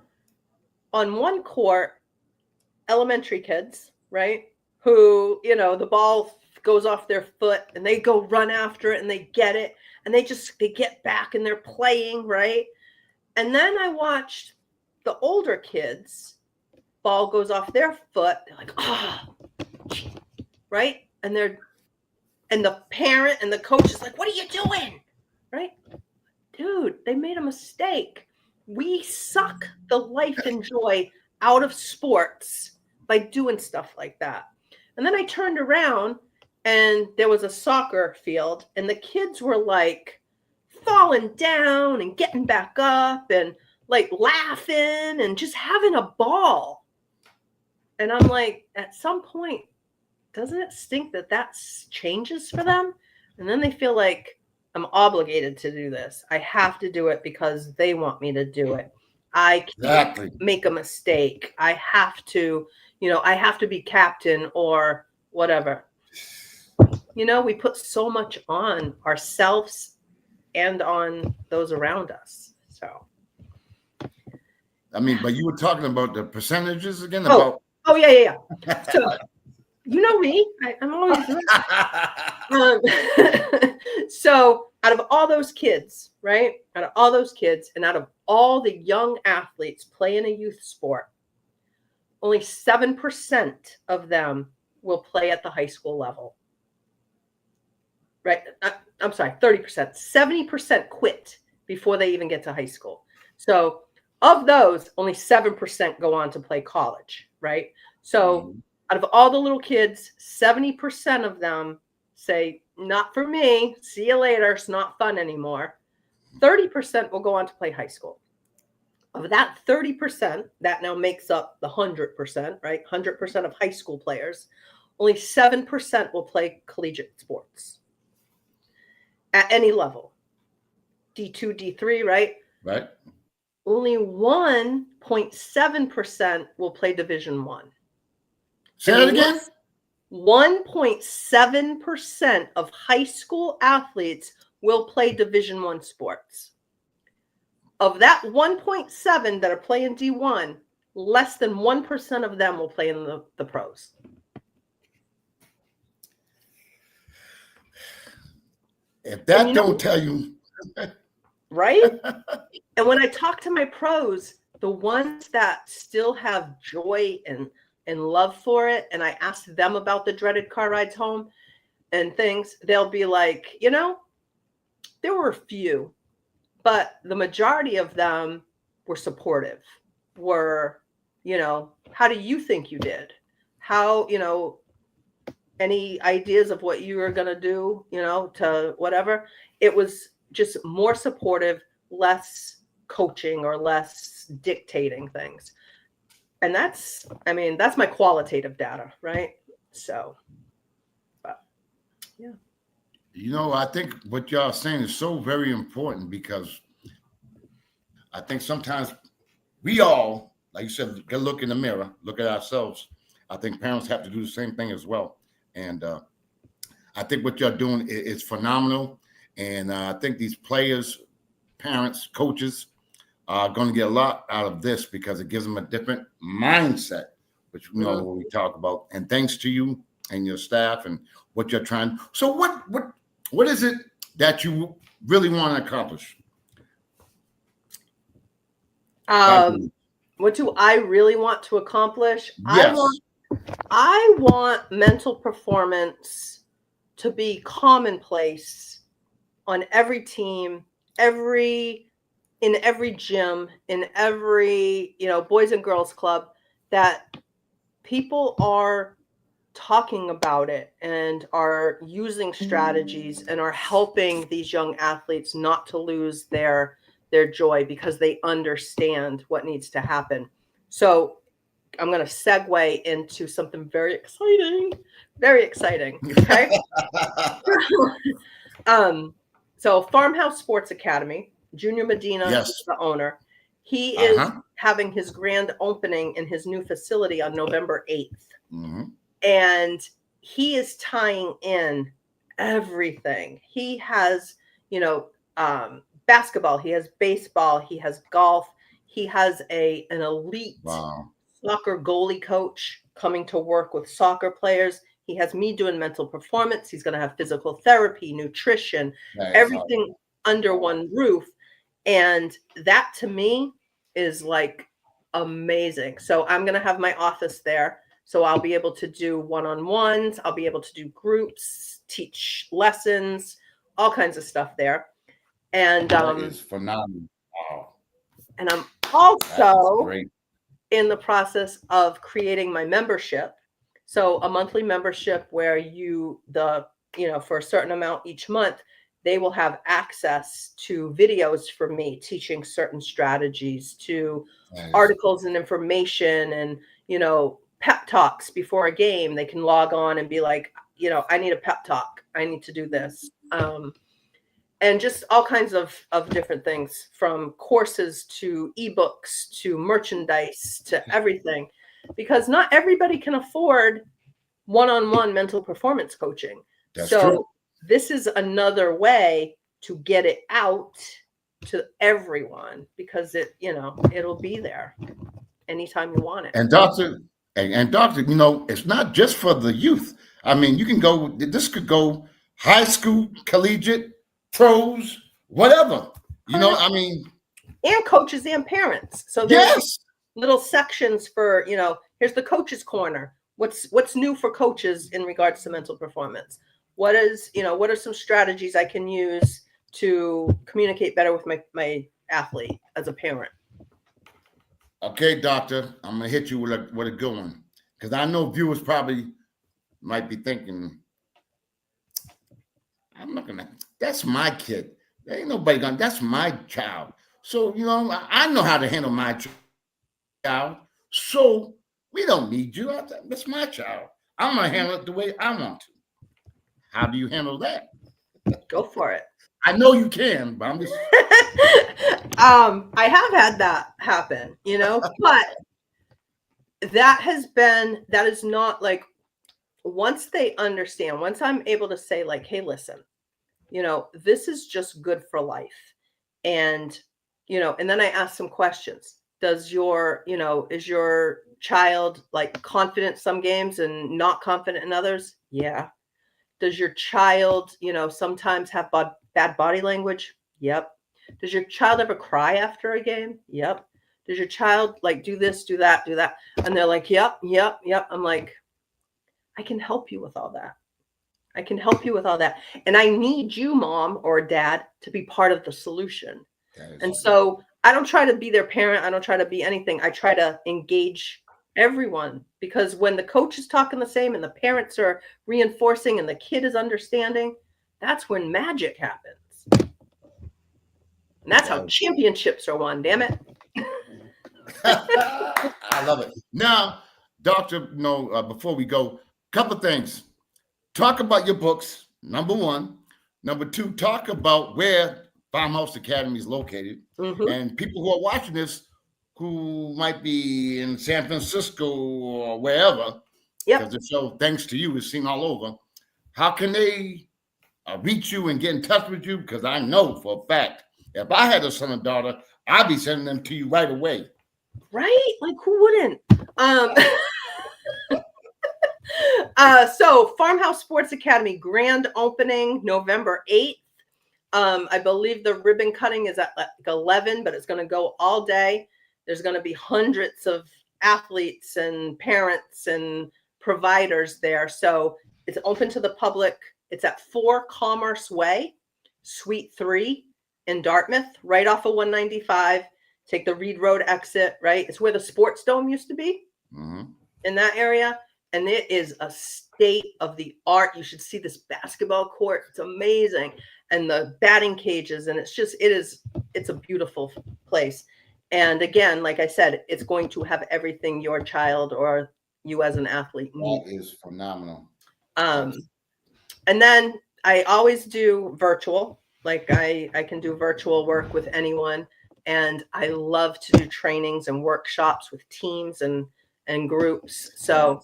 on one court elementary kids, right? Who, the ball goes off their foot and they go run after it and they get it and they get back and they're playing, right? And then I watched the older kids, ball goes off their foot, they're like, right? And the parent and the coach is like, what are you doing? Right? Dude, they made a mistake. We suck the life and joy out of sports by doing stuff like that. And then I turned around and there was a soccer field and the kids were falling down and getting back up and laughing and just having a ball. And I'm like, at some point, doesn't it stink that changes for them? And then they feel like I'm obligated to do this. I have to do it because they want me to do it. I can't make a mistake. I have to, I have to be captain or whatever. We put so much on ourselves and on those around us. So. But you were talking about the percentages again? Oh, yeah. So, me, I'm always so out of all those kids, right? Out of all those kids and out of all the young athletes playing a youth sport, only 7% of them will play at the high school level. Right? I'm sorry, 30%. 70% quit before they even get to high school. So of those, only 7% go on to play college, right? So out of all the little kids, 70% of them say, not for me, see you later, it's not fun anymore. 30% will go on to play high school. Of that 30%, that now makes up the 100%, right? 100% of high school players. only 7% will play collegiate sports at any level. D2, D3, right? Right. Only 1.7% will play Division One. Say that again. 1.7% of high school athletes will play Division One sports. Of that 1.7 that are playing D1, less than 1% of them will play in the pros. If that don't tell you, right? And when I talk to my pros, the ones that still have joy and love for it, and I ask them about the dreaded car rides home and things, they'll be like, there were a few, but the majority of them were supportive, were, how do you think you did? How, any ideas of what you were going to do, to whatever. It was just more supportive, less coaching or less dictating things. And that's my qualitative data, right? So, but yeah. I think what y'all are saying is so very important, because I think sometimes we all, like you said, can look in the mirror, look at ourselves. I think parents have to do the same thing as well. And I think what you're doing is phenomenal. And I think these players, parents, coaches are going to get a lot out of this, because it gives them a different mindset, which what we talk about. And thanks to you and your staff and what you're trying. So what is it that you really want to accomplish? What do I really want to accomplish? Yes. I want mental performance to be commonplace on every team, in every gym, in every, boys and girls club, that people are talking about it and are using strategies and are helping these young athletes not to lose their joy, because they understand what needs to happen. So I'm going to segue into something very exciting. Very exciting. Okay. So Farmhouse Sports Academy, Junior Medina is the owner. He is having his grand opening in his new facility on November 8th. Mm-hmm. And he is tying in everything. He has, basketball, he has baseball, he has golf, he has an elite soccer goalie coach coming to work with soccer players. He has me doing mental performance. He's going to have physical therapy, nutrition, everything under one roof. And that to me is like amazing. So I'm going to have my office there. So I'll be able to do one-on-ones. I'll be able to do groups, teach lessons, all kinds of stuff there. And that is phenomenal. Wow. And I'm also in the process of creating my membership. So a monthly membership where for a certain amount each month, they will have access to videos from me teaching certain strategies, to articles and information, and, pep talks before a game. They can log on and be like, I need a pep talk. I need to do this. And just all kinds of different things, from courses to ebooks to merchandise to everything, because not everybody can afford one-on-one mental performance coaching. That's true. This is another way to get it out to everyone, because it'll be there anytime you want it. And doctor, it's not just for the youth. I mean, this could go high school, collegiate, pros, whatever, and coaches and parents. So there's little sections for, here's the coach's corner. What's new for coaches in regards to mental performance? What are some strategies I can use to communicate better with my athlete as a parent? Okay, doctor, I'm going to hit you with a good one, because I know viewers probably might be thinking, that's my kid. There ain't nobody that's my child. So, I know how to handle my child. So we don't need you. That's my child. I'm going to handle it the way I want to. How do you handle that? Go for it. I know you can, but I'm just. I have had that happen, but that is not like, once they understand, once I'm able to say like, hey, listen, this is just good for life. And, and then I ask some questions. Is your child like confident some games and not confident in others? Yeah. Does your child, sometimes have bad body language? Yep. Does your child ever cry after a game? Yep. Does your child like do this, do that, do that? And they're like, yep, yep, yep. I'm like, I can help you with all that. I can help you with all that. And I need you, mom or dad, to be part of the solution. And so I don't try to be their parent. I don't try to be anything. I try to engage everyone, because when the coach is talking the same and the parents are reinforcing and the kid is understanding, that's when magic happens. And that's how championships are won, damn it. I love it. Now, Doctor, before we go, couple things. Talk about your books, number one. Number two, talk about where Farmhouse Academy is located. Mm-hmm. And people who are watching this who might be in San Francisco or wherever, because the show, thanks to you, is seen all over. How can they reach you and get in touch with you? Because I know for a fact, if I had a son or daughter, I'd be sending them to you right away. Right? Like, who wouldn't? So Farmhouse Sports Academy grand opening November 8th. I believe the ribbon cutting is at like 11, but it's going to go all day. There's going to be hundreds of athletes and parents and providers there. So it's open to the public. It's at 4 Commerce Way, Suite 3 in Dartmouth, right off of 195. Take the Reed Road exit, right? It's where the Sports Dome used to be, in that area. And it is a state of the art. You should see this basketball court. It's amazing. And the batting cages. And it's a beautiful place. And again, like I said, it's going to have everything your child or you as an athlete need. That is phenomenal. And then I always do virtual. Like I can do virtual work with anyone. And I love to do trainings and workshops with teams and groups. So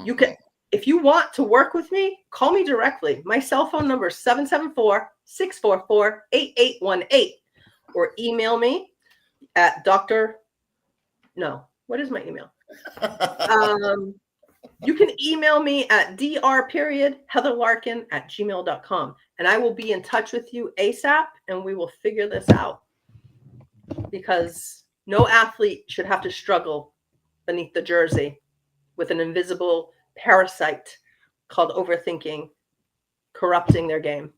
you can, if you want to work with me, call me directly. My cell phone number is 774-644-8818, or email me at what is my email? You can email me at dr.heatherlarkin@gmail.com, and I will be in touch with you ASAP, and we will figure this out, because no athlete should have to struggle beneath the jersey with an invisible parasite called overthinking, corrupting their game.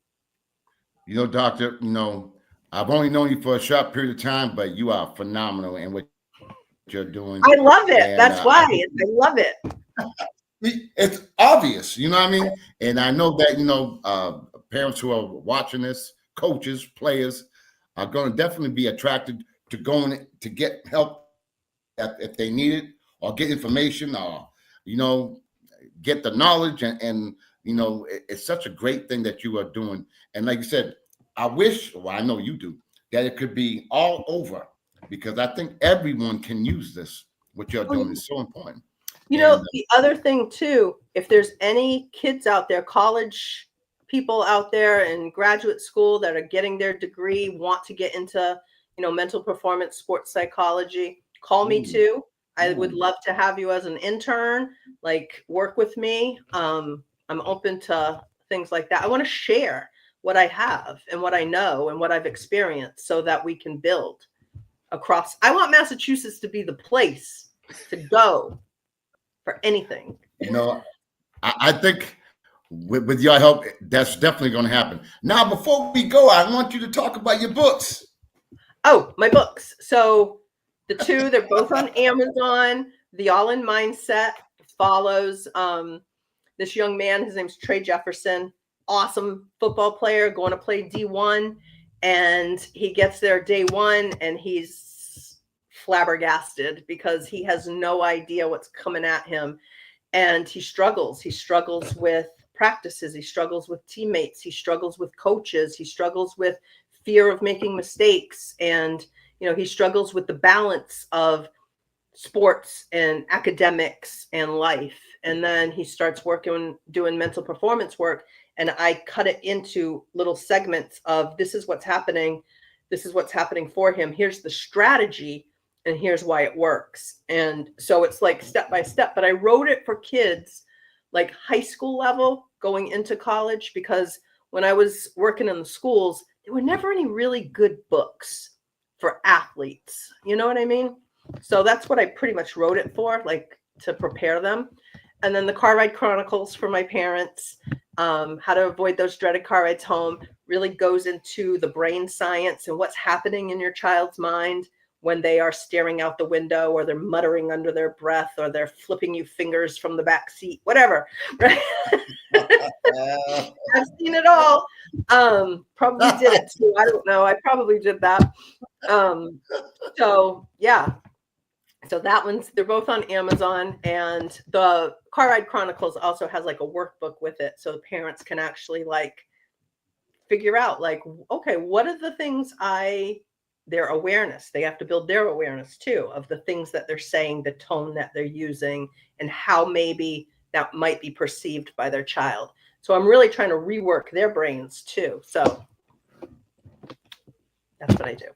Doctor, I've only known you for a short period of time, but you are phenomenal in what you're doing. I love it. And that's why I love it. It's obvious, you know what I mean? And I know that, parents who are watching this, coaches, players, are going to definitely be attracted to going to get help if they need it, or get information, or, get the knowledge. And it's such a great thing that you are doing. And like you said, I wish, well, I know you do, that it could be all over, because I think everyone can use this. What you're doing is so important. The other thing too, if there's any kids out there, college people out there in graduate school that are getting their degree, want to get into, mental performance, sports psychology, call me too. I would love to have you as an intern, like work with me. I'm open to things like that. I want to share what I have and what I know and what I've experienced, so that we can build across. I want Massachusetts to be the place to go for anything. I think with your help, that's definitely going to happen. Now, before we go, I want you to talk about your books. Oh, my books. So the two, they're both on Amazon. The All In Mindset follows this young man. His name's Trey Jefferson. Awesome football player, going to play D1. And he gets there day one, and he's flabbergasted because he has no idea what's coming at him. and he struggles. He struggles with practices. He struggles with teammates. He struggles with coaches. He struggles with fear of making mistakes. And, he struggles with the balance of sports and academics and life. And then he starts doing mental performance work. And I cut it into little segments of, this is what's happening. This is what's happening for him. Here's the strategy, and here's why it works. And so it's like step by step, but I wrote it for kids like high school level going into college, because when I was working in the schools, there were never any really good books for athletes. You know what I mean? So that's what I pretty much wrote it for, like to prepare them. And then the Car Ride Chronicles for my parents, how to avoid those dreaded car rides home, really goes into the brain science and what's happening in your child's mind when they are staring out the window, or they're muttering under their breath, or they're flipping you fingers from the back seat, whatever. Right? I've seen it all. Probably did it too. I don't know. I probably did that. So yeah. So that they're both on Amazon, and the Car Ride Chronicles also has like a workbook with it. So the parents can actually like figure out like, okay, what are the things their awareness, they have to build their awareness too of the things that they're saying, the tone that they're using, and how maybe that might be perceived by their child. So I'm really trying to rework their brains too. So that's what I do.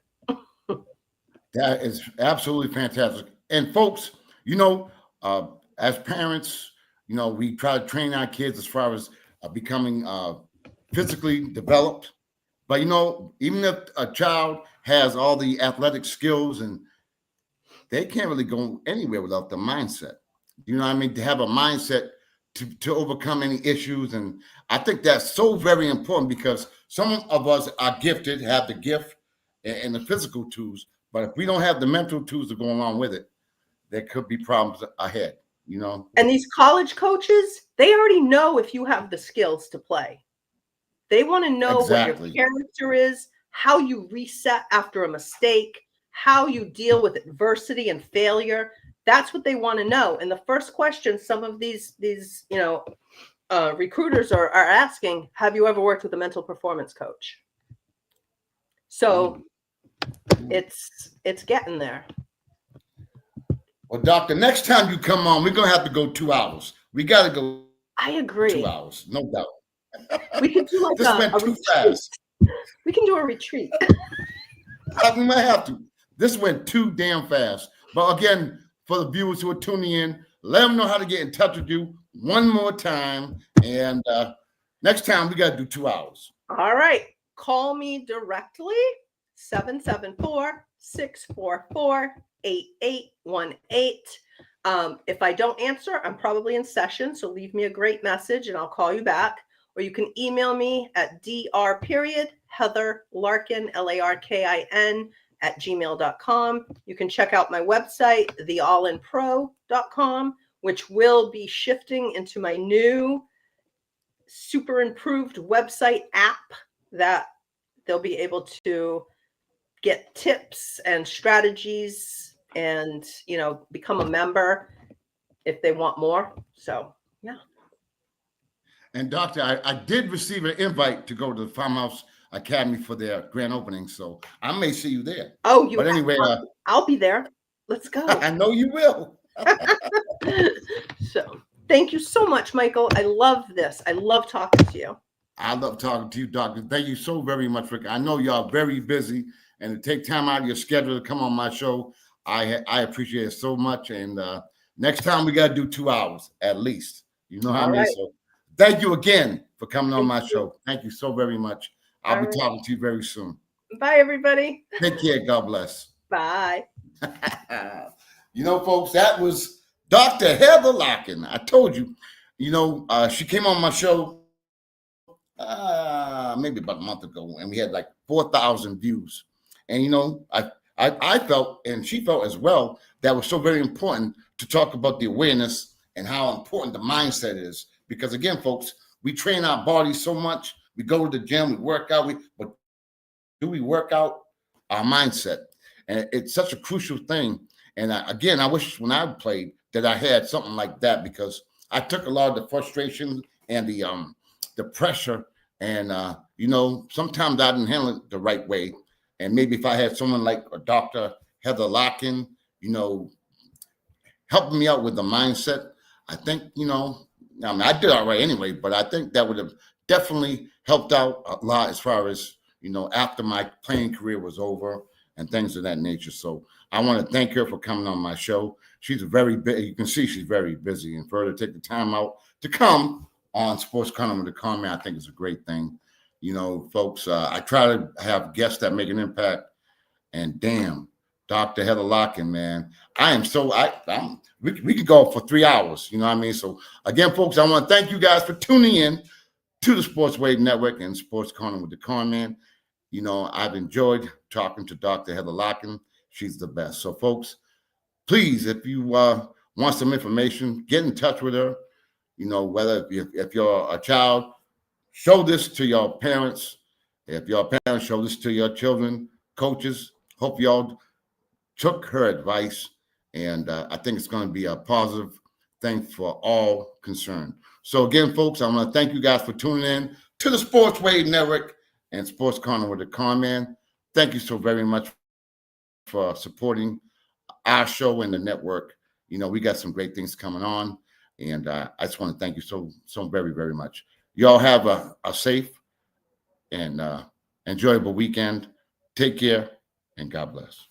That is absolutely fantastic. And folks, as parents, we try to train our kids as far as becoming physically developed. But, even if a child has all the athletic skills, and they can't really go anywhere without the mindset. You know what I mean? To have a mindset to overcome any issues. And I think that's so very important, because some of us are gifted, have the gift and the physical tools. But if we don't have the mental tools to go along with it, there could be problems ahead, And these college coaches, they already know if you have the skills to play. They want to know exactly what your character is, how you reset after a mistake, how you deal with adversity and failure. That's what they want to know. And the first question some of these recruiters are asking, have you ever worked with a mental performance coach? So it's getting there. Well, doctor, next time you come on, we're going to have to go 2 hours. We got to go. I agree. 2 hours, no doubt. We could do like this went too retreat. fast. We can do a retreat. We might have to. This went too damn fast. But again, for the viewers who are tuning in, let them know how to get in touch with you one more time. And next time, we got to do 2 hours. All right. Call me directly, 774-644-8818. If I don't answer, I'm probably in session. So leave me a great message and I'll call you back. Or you can email me at Heather Larkin, Larkin @gmail.com. You can check out my website, theallinpro.com, which will be shifting into my new super improved website app that they'll be able to get tips and strategies and, become a member if they want more. So, yeah. And doctor, I did receive an invite to go to the Farmhouse Academy for their grand opening, so I may see you there. Oh, but anyway, I'll be there. Let's go. I know you will. So, thank you so much, Michael. I love this. I love talking to you. I love talking to you, doctor. Thank you so very much, Rick. I know y'all very busy, and to take time out of your schedule to come on my show, I appreciate it so much. And next time we got to do 2 hours at least. You know how I mean? Right. So thank you again for coming on my show. Thank you so very much. I'll be talking to you very soon. Bye, everybody. Take care. God bless. Bye. Folks, that was Dr. Heather Larkin. I told you, she came on my show maybe about a month ago, and we had like 4,000 views. And, I felt, and she felt as well, that was so very important to talk about the awareness and how important the mindset is. Because again, folks, we train our bodies so much. We go to the gym, we work out, but do we work out our mindset? And it's such a crucial thing. And I wish when I played that I had something like that, because I took a lot of the frustration and the pressure, and sometimes I didn't handle it the right way. And maybe if I had someone like a Dr. Heather Larkin, helping me out with the mindset, I think, I mean, I did all right anyway, but I think that would have definitely helped out a lot as far as, after my playing career was over and things of that nature. So I want to thank her for coming on my show. She's very busy. You can see she's very busy, and for her to take the time out to come on Sports Corner with the Conn Man, I think is a great thing. Folks, I try to have guests that make an impact, and damn, Dr. Heather Larkin, man, I am so we could go for 3 hours. You know what I mean? So again, folks, I want to thank you guys for tuning in to the Sports Wave Network and Sports Corner with the Conn Man. I've enjoyed talking to Dr. Heather Larkin. She's the best. So, folks, please, if you want some information, get in touch with her. Whether if you're a child, show this to your parents. If your parents, show this to your children, coaches. Hope y'all took her advice, and I think it's going to be a positive thing for all concerned. So again, folks, I want to thank you guys for tuning in to the Sports Wave Network and Sports Corner with the Conn Man. Thank you so very much for supporting our show and the network. We got some great things coming on, and I just want to thank you so very, very much. Y'all have a safe and enjoyable weekend. Take care, and God bless.